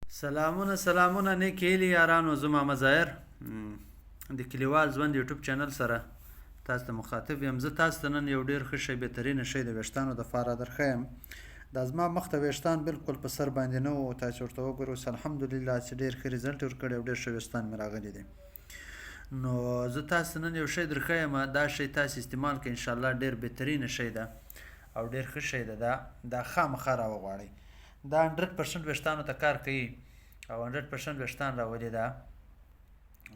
سلامونه نیک هیلې یارانو، زه محمد ظاهر د کلیوال ژوند یوټیوب چینل سره تاسو ته مخاطب یم. زه تاسو ته نن یو ډېر ښه شی بهترینه شی د ویښتانو دپاره درښیم. دا زما مخ ته ویښتان بالکل په سر باندې نه وو، تاسو ورته وګورئ اوس الحمدلله چې ډېر ښه ریزلټ یې ورکړی او ډېر ښه ویښتان مې راغلي دي. نو زه تاسو ته نن یو شی درښیم، دا شی تاسو استعمال کړئ، انشاءالله ډېر بهترینه شی ده او ډېر ښه شی ده. دا خامخا راوغواړئ. دا 100% ویښتانو ته کار کوي او 100% ویښتان راولي.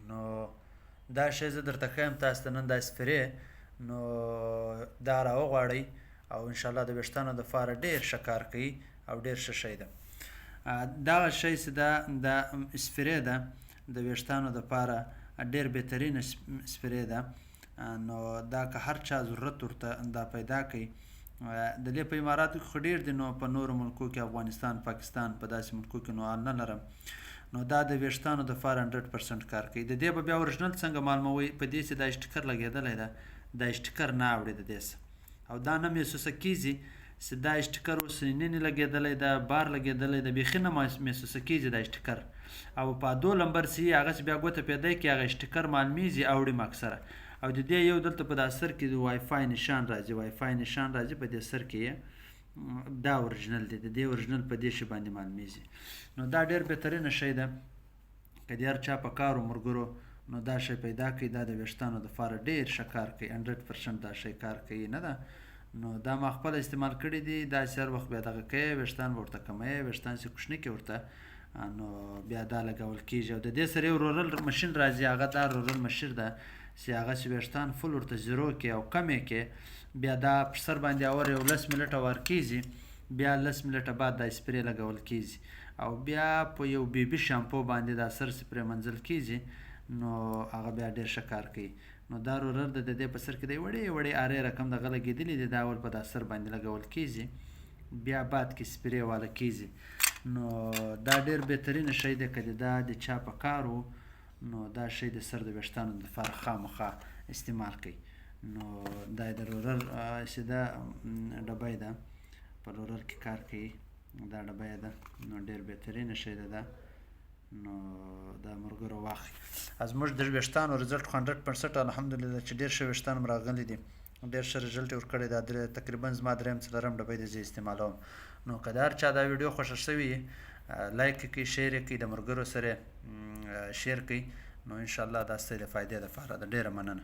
نو دا شی زه درته ښیم تاسو ته نن دا سپرې، نو دا راوغواړئ او انشاءالله د ویښتانو دپاره ډېر ښه کار کوي او ډېر ښه شی ده. دغه شی چې دا سپرې ده د ویښتانو دپاره ډېر بهترینه سپرې ده. نو دا که هر چا ضرورت ورته دا پیدا کوي. د دې په اماراتو کې خو ډېر دي، نو په نورو ملکو کې افغانستان، پاکستان، په داسې ملکو کې نو نه لرم. نو دا د ویښتانو دپاره 100% کار کوي. د دې به بیا اورجنل څنګه معلوموئ؟ په دې چې دا سټیکر لګېدلی ده، دا سټیکر نه اوړي د دې څه او دا نه محسوسه کېږي چې دا سټیکر اوس نینې لګېدلی ده، بار لګېدلی ده، بیخي نه محسوسه کېږي دا سټیکر. او په 2 نمبر چې هغه چې بیا ګوته پیدا کړي هغه سټیکر معلومیږي اوړي اکثره. او د دې یو دلته په دا سر کې د وای فای نشان راځي، وای فای نشان راځي په دې سر کې یې، دا اورجنل دی. د دې اورجنل په دې شي باندې معلومیږي. نو دا ډېر بهترینه شی ده که د هر چا په کار و ملګرو نو دا شی پیدا کړئ. دا د ویښتانو دپاره ډېر ښه کار کوي، 100% دا شی کار کوي نه ده. نو دا ما خپله استعمال کړي دي. داسې هر وخت بیا دغه کوئ، ویښتان به ورته کموئ، ویښتان چې کوچني کړئ ورته، نو بیا دا لګول کېږي. او د دې سره یو رورل مشین راځي، هغه دا رورل مشین ده چې هغه چې ویښتان فل ورته زیرو کړي او کم یې کړي، بیا دا په سر باندې اور یو 10 منټه وار کېږي، بیا 10 منټه بعد دا سپرې لګول کېږي او بیا په یو بیبي شامپو باندې دا سر سپرې منځل کېږي. نو هغه بیا ډېر ښه کار کوي. نو دا رورر د دې په سر کې دی وړې وړې ارې رقم دغه لګېدلي دي، دا اول په دا سر باندې لګول کېږي، بیا بعد کې سپرې واله کېږي. نو دا ډېر بهترینه شی دی. که دا د چا په کار و نو دا شی د سر د ویښتانو دپاره خامخا استعمال کوي. نو دا د رورر چې ده ډبی ده، په رورر کې کار کوي، دا ډبی ده. نو ډېر بهترینه شی ده. نو دا ملګرو واخلئ. زموږ د ویښتانو رزلټ خو 100% الحمدلله چې ډېر ښه ویښتان م راغلي دي، ډېر ښه رزلټ یې ورکړی. دا تقریبا زما 3-4 ډبی دی زه استعمالوم. نو که د هر چا دا ویډیو خوښه شوې لایک یې کړئ، شیر یې کړئ، د ملګرو سره شیر کړئ. نو انشاءالله دا ستاسې د فایدې دپاره ده. ډېره مننه.